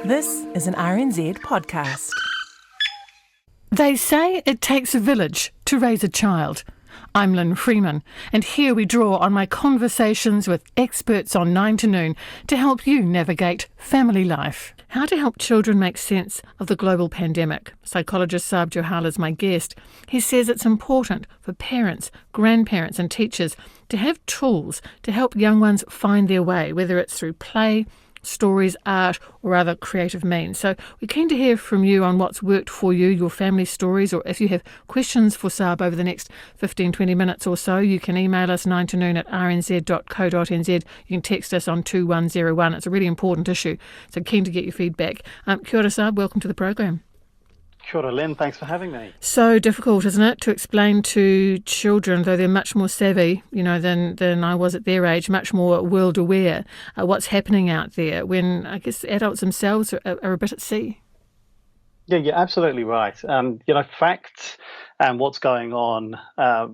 This is an RNZ podcast. They say it takes a village to raise a child. I'm Lynn Freeman, and here we draw on my conversations with experts on 9 to Noon to help you navigate family life. How to help children make sense of the global pandemic. Psychologist Sarb Johal is my guest. He says it's important for parents, grandparents and teachers to have tools to help young ones find their way, whether it's through play, stories, art or other creative means. So we're keen to hear from you on what's worked for you, your family stories, or if you have questions for Sarb over the next 15-20 minutes or so, you can email us 9tonoon@rnz.co.nz. You can text us on 2101. It's a really important issue, so keen to get your feedback. Kia ora, Sarb, welcome to the program. Kia ora, Lynn. Thanks for having me. So difficult, isn't it, to explain to children, though they're much more savvy, than I was at their age, much more world aware, what's happening out there when I guess adults themselves are a bit at sea. Yeah, you're absolutely right. Facts and what's going on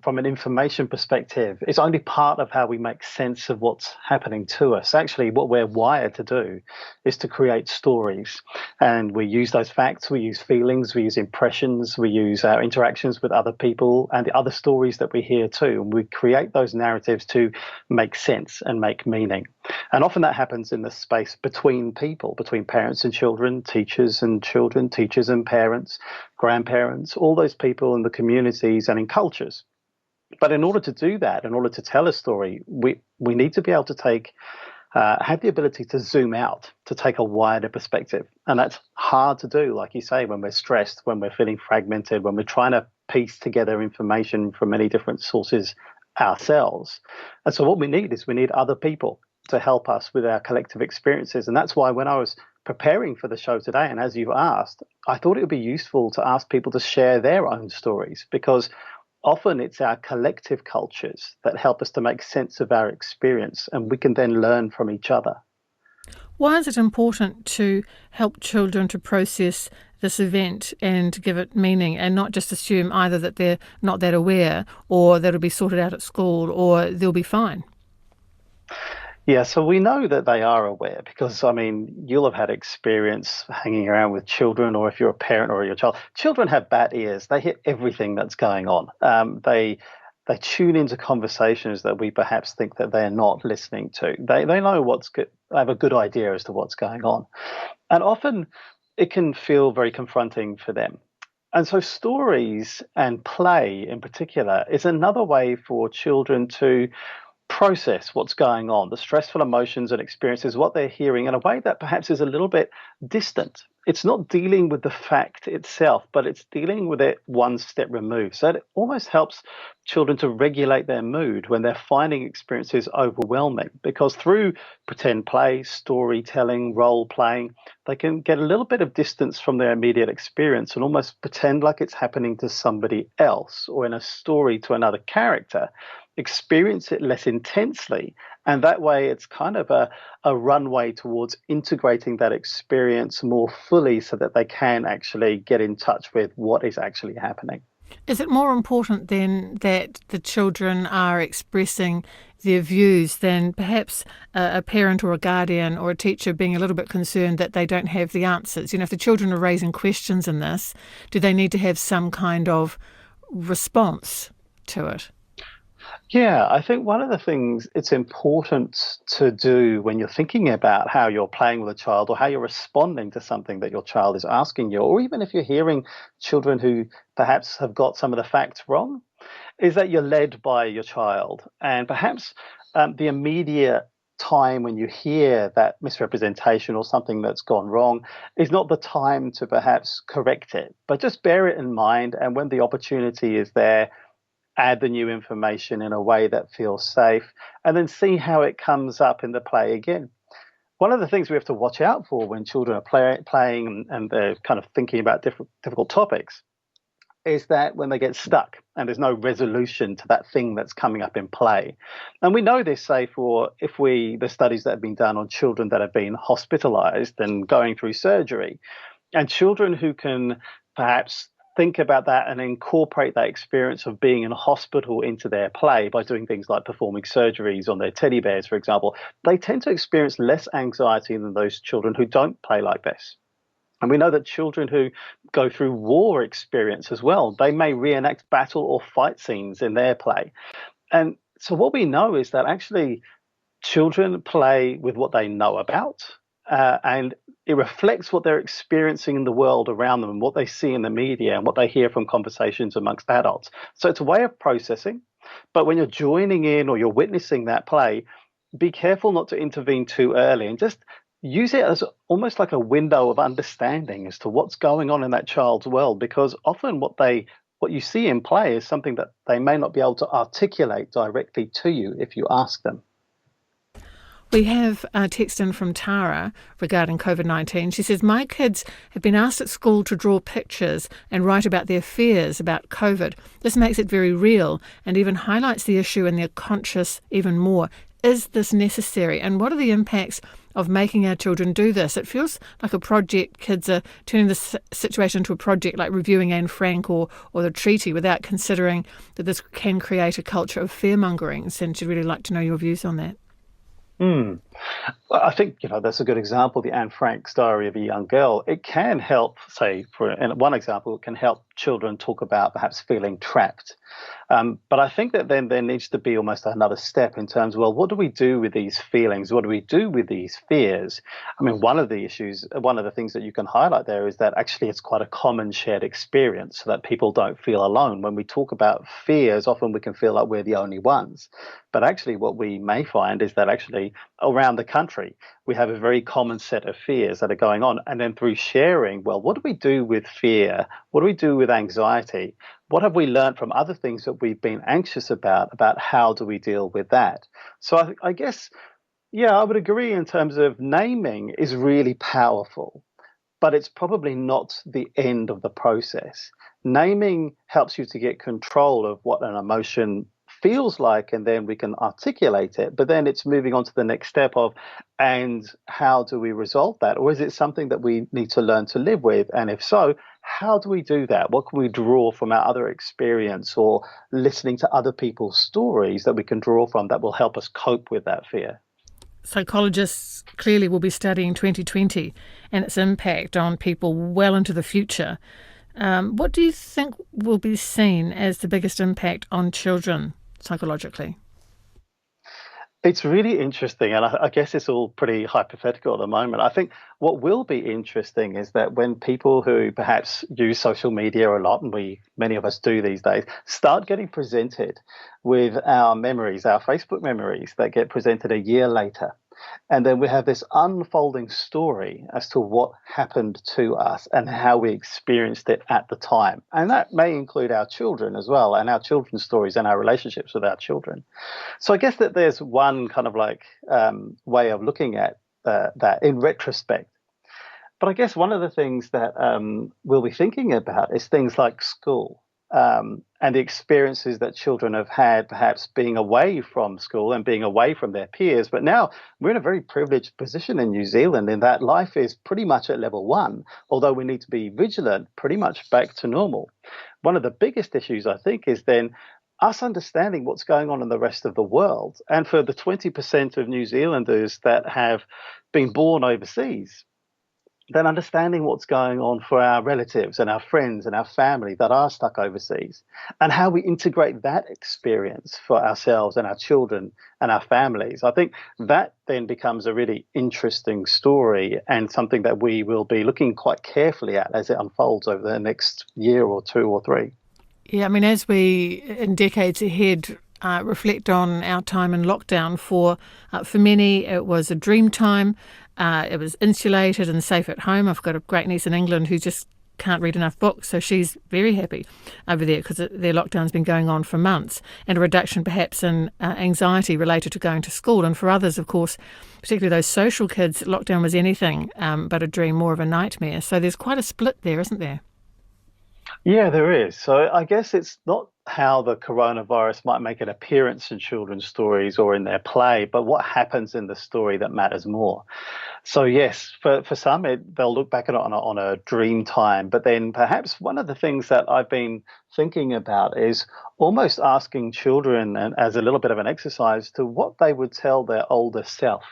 from an information perspective is only part of how we make sense of what's happening to us. Actually, what we're wired to do is to create stories. And we use those facts, we use feelings, we use impressions, we use our interactions with other people and the other stories that we hear too. And we create those narratives to make sense and make meaning. And often that happens in the space between people, between parents and children, teachers and children, teachers and parents, grandparents, all those people in the communities and in cultures. But in order to do that, in order to tell a story, we need to be able to have the ability to zoom out, to take a wider perspective. And that's hard to do, like you say, when we're stressed, when we're feeling fragmented, when we're trying to piece together information from many different sources ourselves. And so what we need other people to help us with our collective experiences. And that's why when I was preparing for the show today, and as you've asked, I thought it would be useful to ask people to share their own stories, because often it's our collective cultures that help us to make sense of our experience, and we can then learn from each other. Why is it important to help children to process this event and give it meaning, and not just assume either that they're not that aware or that it'll be sorted out at school or they'll be fine? Yeah, so we know that they are aware because, you'll have had experience hanging around with children, or if you're a parent or your child. Children have bat ears. They hear everything that's going on. They tune into conversations that we perhaps think that they're not listening to. They know what's good. They have a good idea as to what's going on. And often it can feel very confronting for them. And so stories and play in particular is another way for children to process what's going on, the stressful emotions and experiences, what they're hearing in a way that perhaps is a little bit distant. It's not dealing with the fact itself, but it's dealing with it one step removed. So it almost helps children to regulate their mood when they're finding experiences overwhelming, because through pretend play, storytelling, role playing, they can get a little bit of distance from their immediate experience and almost pretend like it's happening to somebody else, or in a story to another character, experience it less intensely. And that way it's kind of a runway towards integrating that experience more fully so that they can actually get in touch with what is actually happening. Is it more important then that the children are expressing their views than perhaps a parent or a guardian or a teacher being a little bit concerned that they don't have the answers? If the children are raising questions in this, do they need to have some kind of response to it? Yeah, I think one of the things it's important to do when you're thinking about how you're playing with a child or how you're responding to something that your child is asking you, or even if you're hearing children who perhaps have got some of the facts wrong, is that you're led by your child. And perhaps the immediate time when you hear that misrepresentation or something that's gone wrong is not the time to perhaps correct it, but just bear it in mind. And when the opportunity is there, add the new information in a way that feels safe, and then see how it comes up in the play again. One of the things we have to watch out for when children are playing and they're kind of thinking about difficult topics is that when they get stuck and there's no resolution to that thing that's coming up in play. And we know this, say, the studies that have been done on children that have been hospitalized and going through surgery, and children who can perhaps think about that and incorporate that experience of being in a hospital into their play by doing things like performing surgeries on their teddy bears, for example, they tend to experience less anxiety than those children who don't play like this. And we know that children who go through war experience as well, they may reenact battle or fight scenes in their play. And so what we know is that actually children play with what they know about, and it reflects what they're experiencing in the world around them and what they see in the media and what they hear from conversations amongst adults. So it's a way of processing. But when you're joining in or you're witnessing that play, be careful not to intervene too early and just use it as almost like a window of understanding as to what's going on in that child's world, because often what you see in play is something that they may not be able to articulate directly to you if you ask them. We have a text in from Tara regarding COVID-19. She says, my kids have been asked at school to draw pictures and write about their fears about COVID. This makes it very real and even highlights the issue in their conscious even more. Is this necessary? And what are the impacts of making our children do this? It feels like a project. Kids are turning this situation into a project like reviewing Anne Frank or the treaty without considering that this can create a culture of fear-mongering. And she'd really like to know your views on that. Well, I think that's a good example. The Anne Frank's Diary of a Young Girl. It can help, say, and one example, it can help children talk about perhaps feeling trapped. But I think that then there needs to be almost another step in terms of, well, what do we do with these feelings? What do we do with these fears? I mean, one of the things that you can highlight there is that actually it's quite a common shared experience so that people don't feel alone. When we talk about fears, often we can feel like we're the only ones. But actually what we may find is that actually around the country, we have a very common set of fears that are going on. And then through sharing, well, what do we do with fear? What do we do with anxiety? What have we learned from other things that we've been anxious about how do we deal with that? So I guess, yeah, I would agree in terms of naming is really powerful, but it's probably not the end of the process. Naming helps you to get control of what an emotion feels like, and then we can articulate it. But then it's moving on to the next step of, and how do we resolve that? Or is it something that we need to learn to live with? And if so, how do we do that? What can we draw from our other experience or listening to other people's stories that we can draw from that will help us cope with that fear? Psychologists clearly will be studying 2020 and its impact on people well into the future. What do you think will be seen as the biggest impact on children psychologically? It's really interesting, and I guess it's all pretty hypothetical at the moment. I think what will be interesting is that when people who perhaps use social media a lot, and many of us do these days, start getting presented with our memories, our Facebook memories that get presented a year later. And then we have this unfolding story as to what happened to us and how we experienced it at the time. And that may include our children as well, and our children's stories and our relationships with our children. So I guess that there's one kind of way of looking at that in retrospect. But I guess one of the things that we'll be thinking about is things like school. And the experiences that children have had perhaps being away from school and being away from their peers. But now we're in a very privileged position in New Zealand in that life is pretty much at level 1, although we need to be vigilant, pretty much back to normal. One of the biggest issues, I think, is then us understanding what's going on in the rest of the world. And for the 20% of New Zealanders that have been born overseas, then understanding what's going on for our relatives and our friends and our family that are stuck overseas, and how we integrate that experience for ourselves and our children and our families. I think that then becomes a really interesting story and something that we will be looking quite carefully at as it unfolds over the next year or 2 or 3. Yeah, I mean, as we, in decades ahead, reflect on our time in lockdown, for many it was a dream time. It was insulated and safe at home. I've got a great niece in England who just can't read enough books, so she's very happy over there because their lockdown's been going on for months, and a reduction perhaps in anxiety related to going to school. And for others, of course, particularly those social kids, lockdown was anything but a dream, more of a nightmare. So there's quite a split there, isn't there? Yeah, there is. So I guess it's not how the coronavirus might make an appearance in children's stories or in their play, but what happens in the story that matters more. So yes, for some, they'll look back at it on a dream time. But then perhaps one of the things that I've been thinking about is almost asking children, and as a little bit of an exercise, to what they would tell their older self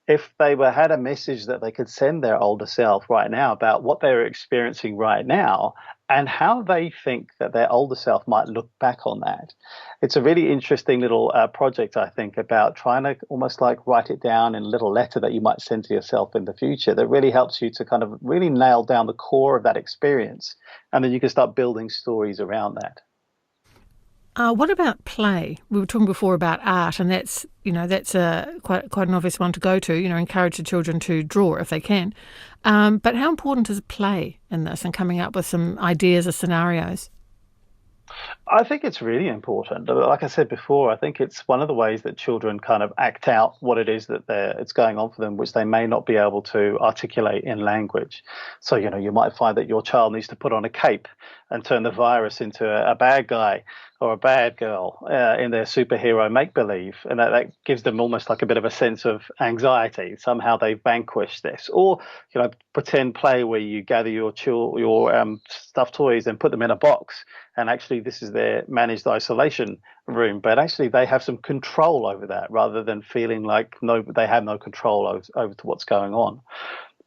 if they had a message that they could send their older self right now about what they're experiencing right now and how they think that their older self might look back on that. It's a really interesting little project, I think, about trying to almost like write it down in a little letter that you might send to yourself in the future that really helps you to kind of really nail down the core of that experience. And then you can start building stories around that. What about play? We were talking before about art, and that's quite an obvious one to go to. Encourage the children to draw if they can. But how important is play in this and coming up with some ideas or scenarios? I think it's really important. Like I said before, I think it's one of the ways that children kind of act out what it is that it's going on for them, which they may not be able to articulate in language. So, you might find that your child needs to put on a cape and turn the virus into a bad guy or a bad girl in their superhero make-believe. And that gives them almost like a bit of a sense of anxiety. Somehow they've vanquished this. Or, pretend play where you gather your stuffed toys and put them in a box. And actually, this is their managed isolation room. But actually, they have some control over that rather than feeling like they have no control over to what's going on.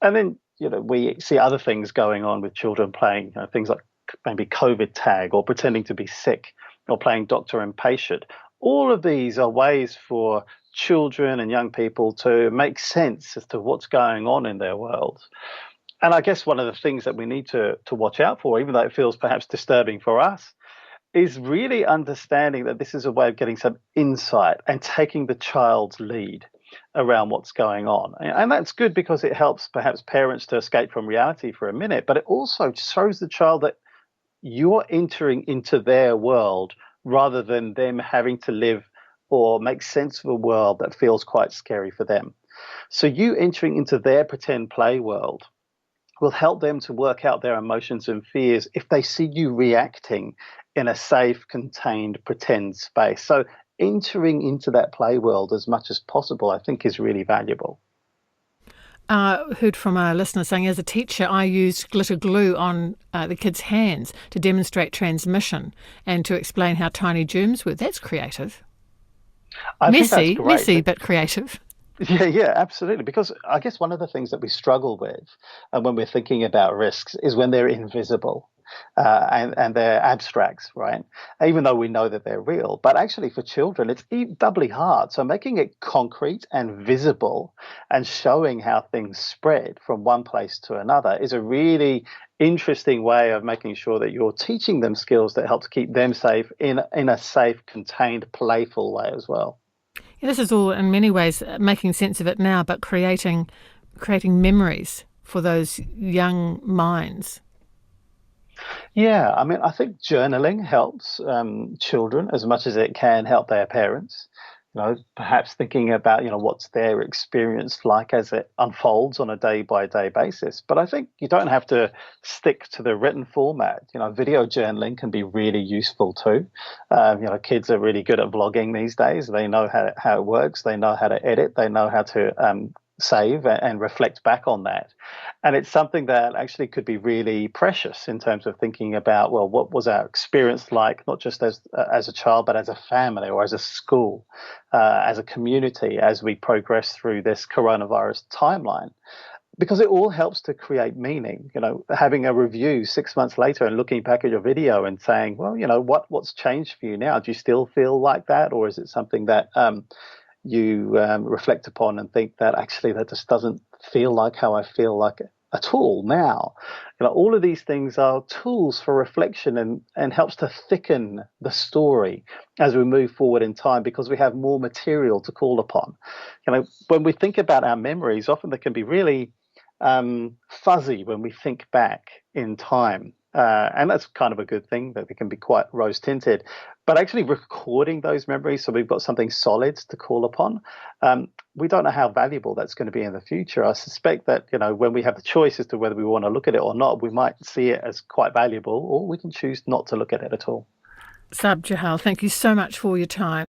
And then, we see other things going on with children playing, things like maybe COVID tag or pretending to be sick or playing doctor and patient. All of these are ways for children and young people to make sense as to what's going on in their world. And I guess one of the things that we need to watch out for, even though it feels perhaps disturbing for us, is really understanding that this is a way of getting some insight and taking the child's lead around what's going on. And that's good because it helps perhaps parents to escape from reality for a minute, but it also shows the child that you're entering into their world rather than them having to live or make sense of a world that feels quite scary for them. So you entering into their pretend play world will help them to work out their emotions and fears if they see you reacting in a safe, contained, pretend space. So entering into that play world as much as possible, I think, is really valuable. Heard from a listener saying, as a teacher, I used glitter glue on the kids' hands to demonstrate transmission and to explain how tiny germs work. That's creative. I think that's great. Messy, but creative. Yeah, absolutely. Because I guess one of the things that we struggle with when we're thinking about risks is when they're invisible and they're abstracts, right? Even though we know that they're real. But actually for children, it's doubly hard. So making it concrete and visible and showing how things spread from one place to another is a really interesting way of making sure that you're teaching them skills that help to keep them safe in a safe, contained, playful way as well. Yeah, this is all, in many ways, making sense of it now, but creating memories for those young minds. Yeah, I mean, I think journaling helps children as much as it can help their parents. Perhaps thinking about, what's their experience like as it unfolds on a day-by-day basis. But I think you don't have to stick to the written format. Video journaling can be really useful too. Kids are really good at vlogging these days. They know how it works. They know how to edit. They know how to save and reflect back on that. And it's something that actually could be really precious in terms of thinking about, well, what was our experience like, not just as a child, but as a family or as a school, as a community, as we progress through this coronavirus timeline. Because it all helps to create meaning. Having a review 6 months later and looking back at your video and saying, well, what's changed for you now? Do you still feel like that? Or is it something that you reflect upon and think that actually that just doesn't feel like how I feel like at all now? All of these things are tools for reflection and helps to thicken the story as we move forward in time because we have more material to call upon. When we think about our memories, often they can be really fuzzy when we think back in time. And that's kind of a good thing, that they can be quite rose-tinted. But actually recording those memories so we've got something solid to call upon, we don't know how valuable that's going to be in the future. I suspect that, when we have the choice as to whether we want to look at it or not, we might see it as quite valuable, or we can choose not to look at it at all. Sarb Johal, thank you so much for your time.